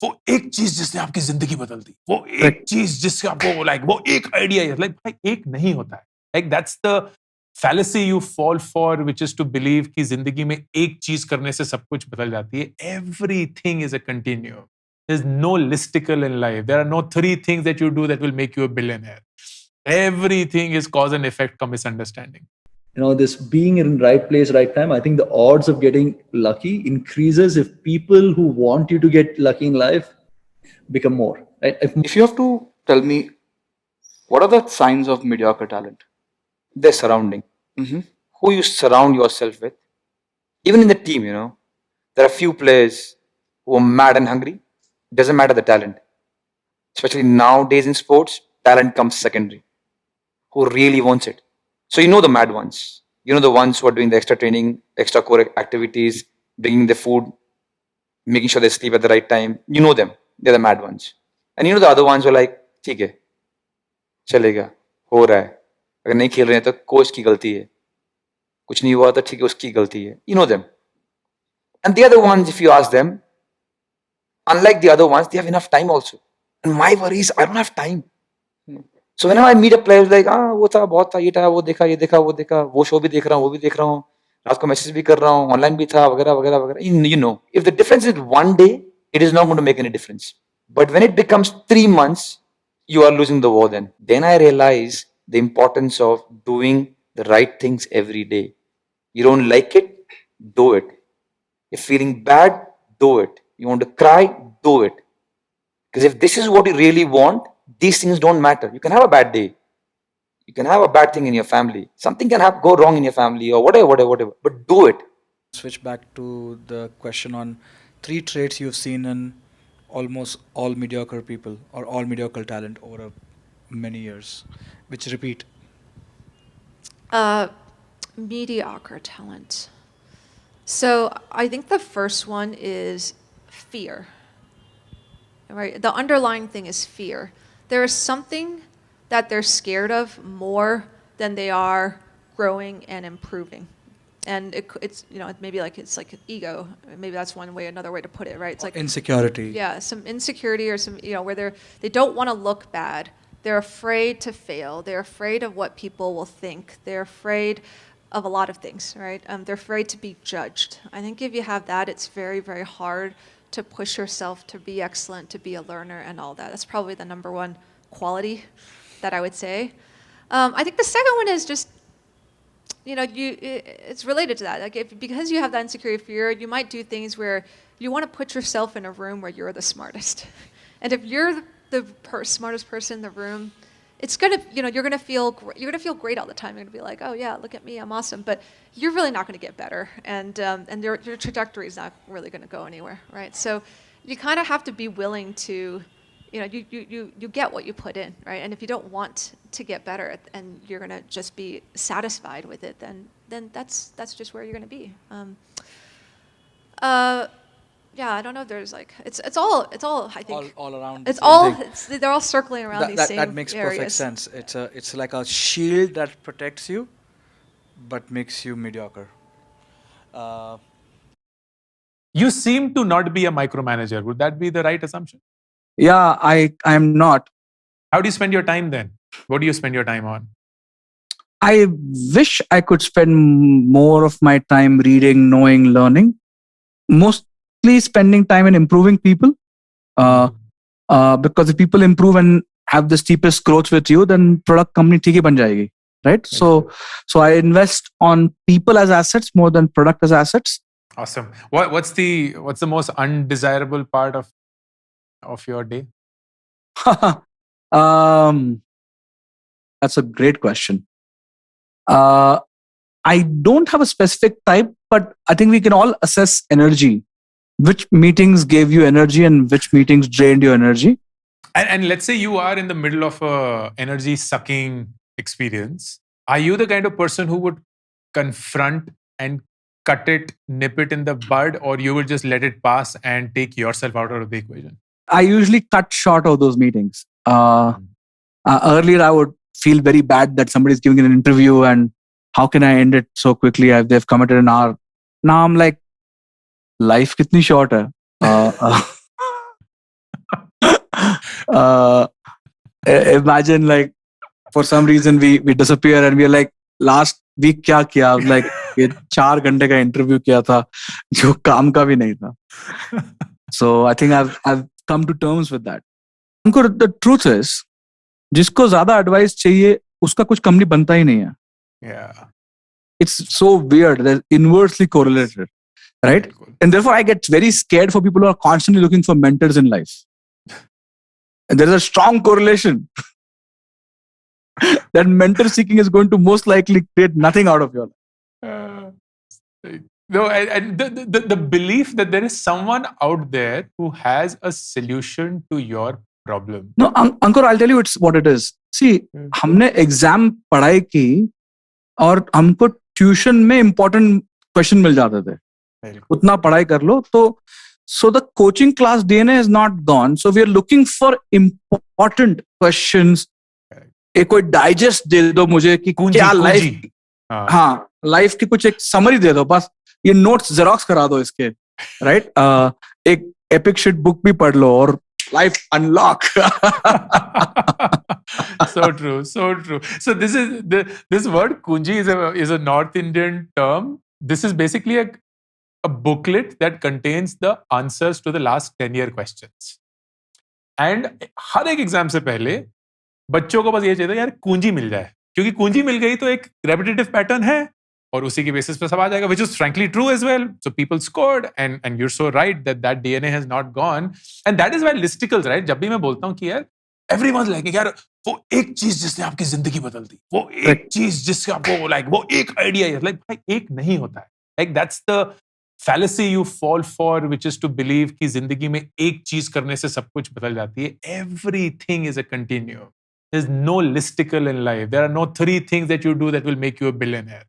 वो एक चीज जिसने आपकी जिंदगी बदल दी, वो एक चीज जिससे आपको लाइक वो एक आइडिया लाइक भाई एक नहीं होता है, like that's the fallacy you fall for, which is to believe कि जिंदगी में एक चीज करने से सब कुछ बदल जाती है. Everything is a continuum. There's no listicle in life. There are no 3 things that you do that will make you a billionaire. Everything is cause and effect का misunderstanding. This being in right place, right time, I think the odds of getting lucky increases if people who want you to get lucky in life become more. Right? If you have to tell me, what are the signs of mediocre talent? Their surrounding. Who you surround yourself with. Even in the team, there are few players who are mad and hungry. Doesn't matter the talent. Especially nowadays in sports, talent comes secondary. Who really wants it? So you know the mad ones. You know the ones who are doing the extra training, extra core activities, bringing the food, making sure they sleep at the right time. You know them. They're the mad ones. And you know the other ones who are like, ठीक है, चलेगा, हो रहा है. अगर नहीं खेल रहे हैं तो कोच की गलती है. कुछ नहीं हुआ तो ठीक है, उसकी गलती है. You know them. And the other ones, if you ask them, unlike the other ones, they have enough time also. And my worry is I don't have time. So whenever I meet a player like, वो था, बहुत था, ये था, वो देखा, ये देखा, वो देखा, वो शो भी देख रहा हूँ, वो भी देख रहा हूँ, रात को मैसेज भी कर रहा हूँ, ऑनलाइन भी था, वगैरह वगैरह वगैरह. You know, if the difference is one day, it is not going to make any difference. But when it becomes 3 months, you are losing the war then. Then I realize the importance of doing the right things every day. You don't like it, do it. You're feeling bad, do it. You want to cry, do it. Because if this is what you really want, these things don't matter. You can have a bad day. You can have a bad thing in your family. Something can go wrong in your family or whatever. But do it. Switch back to the question on 3 traits you've seen in almost all mediocre people or all mediocre talent over many years, which repeat. Mediocre talent. So I think the first one is fear. Right? The underlying thing is fear. There is something that they're scared of more than they are growing and improving. And it's maybe like it's like ego. Maybe that's another way to put it, right? It's like insecurity. Yeah, some insecurity or some where they don't want to look bad. They're afraid to fail. They're afraid of what people will think. They're afraid of a lot of things, right? They're afraid to be judged. I think if you have that, it's very, very hard to push yourself to be excellent, to be a learner, and all that. That's probably the number one quality that I would say. I think the second one is just, it's related to that. Like because you have that insecurity fear, you might do things where you want to put yourself in a room where you're the smartest. And if you're the smartest person in the room, it's gonna, you're gonna feel great all the time. You're gonna be like, oh yeah, look at me, I'm awesome. But you're really not gonna get better, and your trajectory is not really gonna go anywhere, right? So you kind of have to be willing to, you get what you put in, right? And if you don't want to get better and you're gonna just be satisfied with it, then that's just where you're gonna be. Yeah, I don't know. There's like it's all I think all around. They're all circling around these same that makes areas. Perfect sense. It's like a shield that protects you, but makes you mediocre. You seem to not be a micromanager. Would that be the right assumption? Yeah, I'm not. How do you spend your time then? What do you spend your time on? I wish I could spend more of my time reading, knowing, learning. Mostly spending time in improving people. Because if people improve and have the steepest growth with you, then product company theek hi ban jayegi, right? So I invest on people as assets more than product as assets. Awesome. What's the most undesirable part of your day? That's a great question. I don't have a specific type, but I think we can all assess energy. Which meetings gave you energy and which meetings drained your energy? And let's say you are in the middle of a energy sucking experience. Are you the kind of person who would confront and cut it, nip it in the bud, or you will just let it pass and take yourself out of the equation? I usually cut short of those meetings. Earlier, I would feel very bad that somebody's giving an interview and how can I end it so quickly? They've committed an hour. Now I'm like, life kitni short hai. Imagine like for some reason we disappear and we're like last week क्या किया like ये 4 घंटे का interview किया था जो काम का भी नहीं था. So I think I've come to terms with that. Ankur, the truth is जिसको ज्यादा एडवाइस चाहिए उसका कुछ कंपनी बनता ही नहीं है. Yeah. It's so weird. They're inversely correlated, right? And therefore I get very scared for people who are constantly looking for mentors in life. And there is a strong correlation that mentor seeking is going to most likely create nothing out of your life. No, and the belief that there is someone out there who has a solution to your problem. No, Ankur, I'll tell you it's what it is. See, हमने exam पढ़ाई की और हमको tuition में important question मिल जाते थे. उतना पढ़ाई कर लो तो so the coaching class DNA is not gone. So we are looking for important questions. एक कोई डाइजेस्ट दे दो मुझे कि क्या लाइफ, हाँ लाइफ की कुछ एक समरी दे दो, बस ये नोट्स जेरोक्स करा दो इसके, राइट? एक एपिक शिट बुक भी पढ़ लो और life unlock. So true, so true. So this word kunji is a North Indian term. This is basically a booklet that contains the answers to the last 10-year questions. And हर एक exam से पहले बच्चों को बस ये चाहिए यार कुंजी मिल जाए, क्योंकि कुंजी मिल गई तो एक रेपिटेटिव पैटर्न है और उसी के बेसिस पे सब आ जाएगा, which is frankly true as well. So people scored and you're so right that DNA has not gone. And that is why listicles, right? जब भी मैं बोलता हूँ कि यार everyone's like यार वो एक चीज जिसने आपकी जिंदगी बदल दी, वो एक चीज जिससे आपको like वो एक आइडिया है, like भाई एक नहीं होता है. Like that's the fallacy you fall for, which is to believe कि जिंदगी में एक चीज करने से सब कुछ बदल जाती है. Everything is a continuum. There's no listicle in life. There are no 3 things that you do that will make you a billionaire.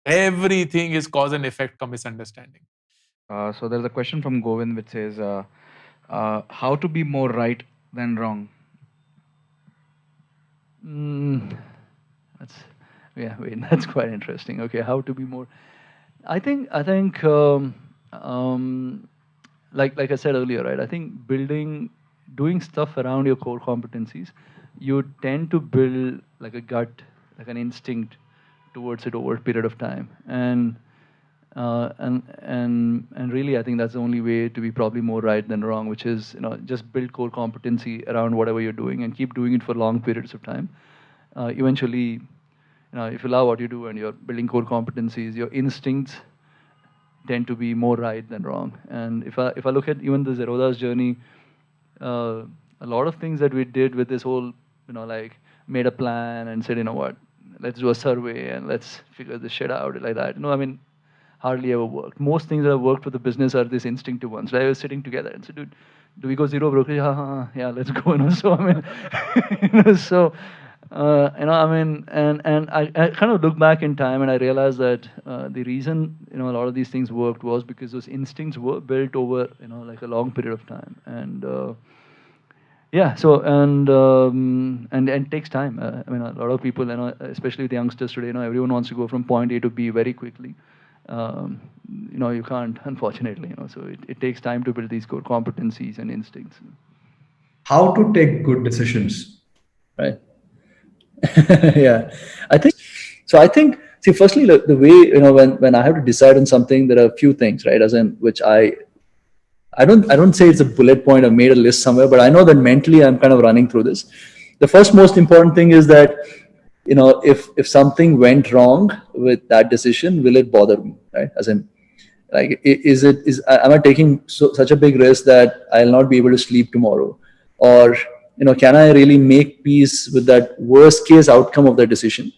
Everything is cause and effect ka misunderstanding. So there's a question from Govind which says, how to be more right than wrong? That's quite interesting. Okay, how to be more? I think like I said earlier, right? I think doing stuff around your core competencies, you tend to build like a gut, like an instinct towards it over a period of time, and really I think that's the only way to be probably more right than wrong, which is just build core competency around whatever you're doing and keep doing it for long periods of time. Eventually, if you love what you do and you're building core competencies, your instincts tend to be more right than wrong. And if I look at even the Zerodha's journey, a lot of things that we did with this whole like made a plan and said, what, let's do a survey and let's figure this shit out like that. I mean, hardly ever worked. Most things that have worked for the business are these instinctive ones. Right? I was sitting together and said, dude, do we go zero brokerage? Yeah, let's go. So I mean, I mean, and I kind of look back in time and I realized that the reason a lot of these things worked was because those instincts were built over like a long period of time. And yeah, so and it takes time. I mean, a lot of people, especially with the youngsters today, everyone wants to go from point A to B very quickly. You can't, unfortunately. So it takes time to build these core competencies and instincts. How to take good decisions, right? Yeah, I think. See, firstly, the way when I have to decide on something, there are a few things, right? As in which I don't say it's a bullet point. I've made a list somewhere, but I know that mentally I'm kind of running through this. The first most important thing is that, if something went wrong with that decision, will it bother me, right? As in, like, am I taking such a big risk that I'll not be able to sleep tomorrow? Or, can I really make peace with that worst case outcome of the decision,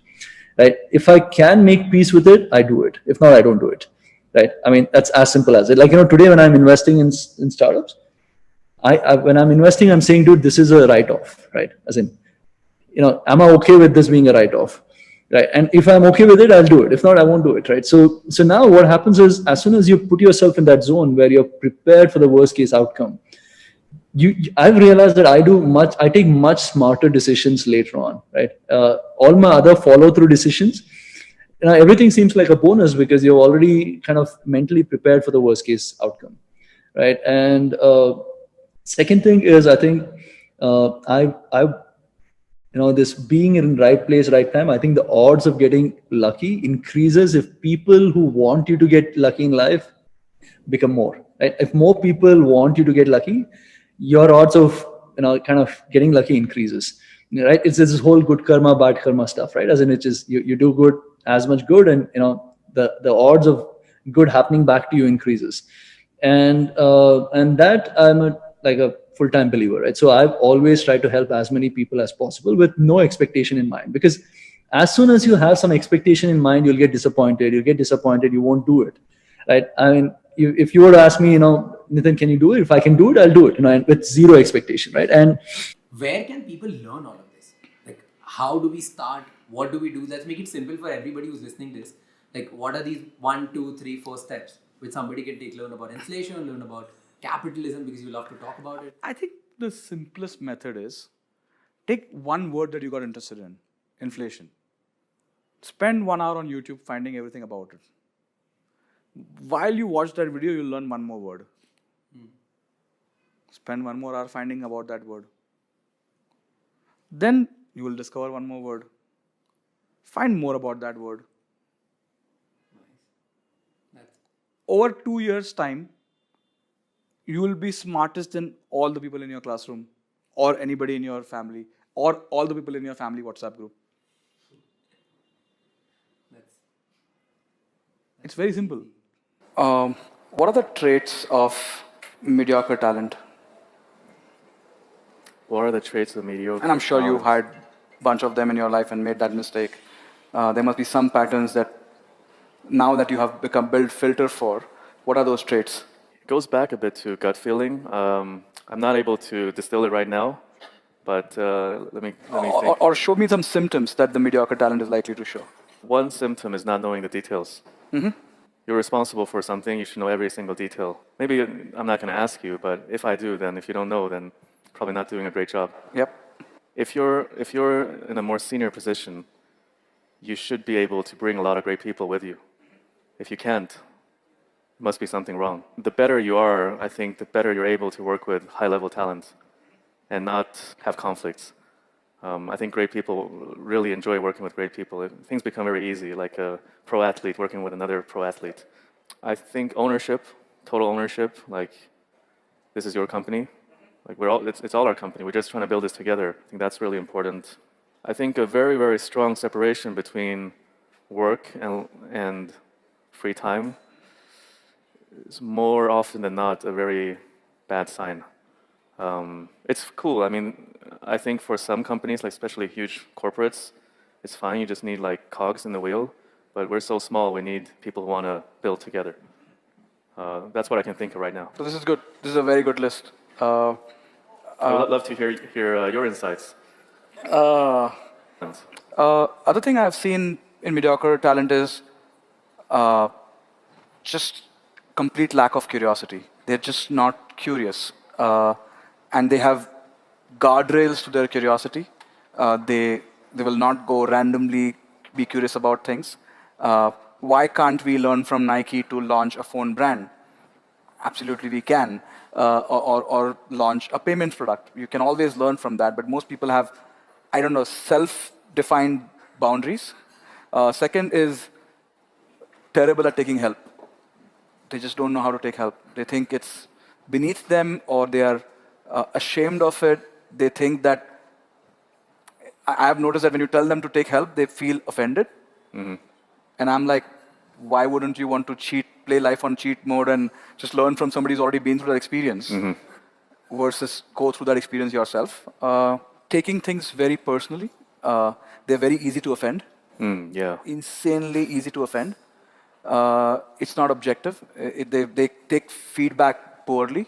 right? If I can make peace with it, I do it. If not, I don't do it. Right. I mean, that's as simple as it. Like, today when I'm investing in startups, when I'm investing, I'm saying, dude, this is a write-off, right? As in, am I okay with this being a write-off, right? And if I'm okay with it, I'll do it. If not, I won't do it, right? So now what happens is, as soon as you put yourself in that zone where you're prepared for the worst case outcome, I've realized that I take much smarter decisions later on, right? All my other follow-through decisions, everything seems like a bonus because you're already kind of mentally prepared for the worst case outcome, right? And second thing is, I think This being in right place, right time, I think the odds of getting lucky increases if people who want you to get lucky in life become more, right? If more people want you to get lucky, your odds of kind of getting lucky increases, right? It's this whole good karma, bad karma stuff, right? As in, it's just you do good, as much good, and the odds of good happening back to you increases. And that I'm a full-time believer, right? So I've always tried to help as many people as possible with no expectation in mind, because as soon as you have some expectation in mind, you'll get disappointed, you won't do it, right? I mean, if you were to ask me, Nitin, can you do it? If I can do it, I'll do it, and with zero expectation, right? And where can people learn all of this? Like, how do we start? What do we do? Let's make it simple for everybody who's listening to this. Like, what are these 1, 2, 3, 4 steps which somebody can take? Learn about inflation, learn about capitalism, because you love to talk about it. I think the simplest method is take one word that you got interested in, inflation. Spend 1 hour on YouTube finding everything about it. While you watch that video, you'll learn one more word. Spend 1 more hour finding about that word. Then you will discover one more word. Find more about that word. Over 2 years' time, you will be smartest than all the people in your classroom, or anybody in your family, or all the people in your family WhatsApp group. It's very simple. What are the traits of mediocre talent? What are the traits of mediocre? And I'm sure you've had a bunch of them in your life and made that mistake. There must be some patterns that now that you have become built filter for. What are those traits? It goes back a bit to gut feeling. I'm not able to distill it right now, but let me think. Or show me some symptoms that the mediocre talent is likely to show. One symptom is not knowing the details. You're responsible for something, you should know every single detail. Maybe I'm not going to ask you, but if I do, then if you don't know, then probably not doing a great job. Yep. If you're in a more senior position, you should be able to bring a lot of great people with you. If you can't, there must be something wrong. The better you are, I think, the better you're able to work with high-level talent and not have conflicts. I think great people really enjoy working with great people. Things become very easy, like a pro athlete working with another pro athlete. I think ownership, total ownership, like this is your company. Like it's all our company. We're just trying to build this together. I think that's really important. I think a very, very strong separation between work and free time is more often than not a very bad sign. It's cool. I mean, I think for some companies, like especially huge corporates, it's fine. You just need like cogs in the wheel. But we're so small, we need people who want to build together. That's what I can think of right now. So this is good. This is a very good list. I would love to hear your insights. Other thing I've seen in mediocre talent is just complete lack of curiosity. They're just not curious. And they have guardrails to their curiosity. They will not go randomly be curious about things. Why can't we learn from Nike to launch a phone brand? Absolutely we can. Or launch a payments product. You can always learn from that, but most people have, I don't know, self-defined boundaries. Second is terrible at taking help. They just don't know how to take help. They think it's beneath them, or they are ashamed of it. They think that, I have noticed that when you tell them to take help, they feel offended. Mm-hmm. And I'm like, why wouldn't you want to play life on cheat mode and just learn from somebody who's already been through that experience versus go through that experience yourself? Taking things very personally. They're very easy to offend. Yeah. Insanely easy to offend. It's not objective. They take feedback poorly.